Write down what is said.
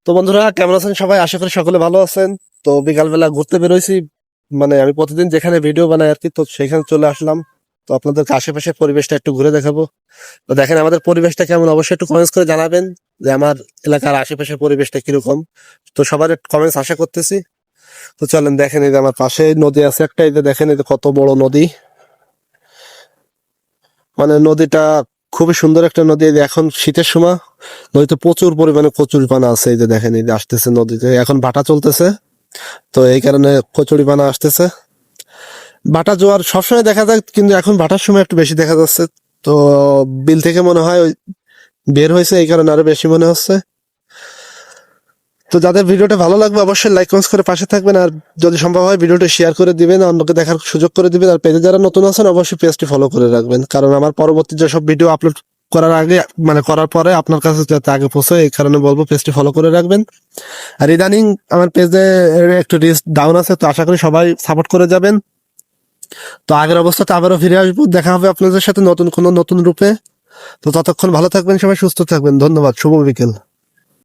তো বন্ধুরা কেমন আছেন সবাই? আশা করি সকলে ভালো আছেন। তো বিকালবেলা ঘুরতে বেরোইছি, মানে আমি প্রতিদিন যেখানে ভিডিও বানাই আর কি, তো সেখানে চলে আসলাম। তো আপনাদেরকে আশেপাশের পরিবেশটা একটু ঘুরে দেখাবো। তো দেখেন আমাদের পরিবেশটা কেমন, অবশ্যই একটু কমেন্টস করে জানাবেন যে আমার এলাকার আশেপাশের পরিবেশটা কিরকম। তো সবার কমেন্টস আশা করতেছি। তো চলেন দেখেন, এই যে আমার পাশে নদী আছে একটা, এই যে দেখেন এই যে কত বড় নদী, মানে নদীটা খুবই সুন্দর একটা নদী। এই যে এখন শীতের সময় নদীতে প্রচুর পরিমাণে কচুরি পানা আছে। এই যে দেখেন এই যে আসতেছে নদীতে, এখন ভাটা চলতেছে, তো এই কারণে কচুরি পানা আসতেছে। ভাটা জোয়ার সবসময় দেখা যায়, কিন্তু এখন ভাটার সময় একটু বেশি দেখা যাচ্ছে। তো বিল থেকে মনে হয় ওই বের হয়েছে, এই কারণে আরো বেশি মনে হচ্ছে। তো যাদের ভিডিওটা ভালো লাগবে অবশ্যই লাইক কমেন্টস করে পাশে থাকবেন, আর যদি সম্ভব হয় ভিডিওটা শেয়ার করে দিবেন, অন্যকে দেখার সুযোগ করে দিবেন। আর পেজে যারা নতুন আছেন অবশ্যই পেজটি ফলো করে রাখবেন, কারণ আমার পরবর্তী যেসব ভিডিও আপলোড করার আগে, মানে করার পরে আপনার কাছে যাতে আগে পৌঁছে, এই কারণে বলবো পেজটি ফলো করে রাখবেন। আর ইদানিং আমার পেজে একটু রিচ ডাউন আছে, তো আশা করি সবাই সাপোর্ট করে যাবেন। তো আগের অবস্থাতে আবারও ফিরে আসবো, দেখা হবে আপনাদের সাথে নতুন কোনো নতুন রূপে। তো ততক্ষণ ভালো থাকবেন সবাই, সুস্থ থাকবেন। ধন্যবাদ, শুভ বিকেল।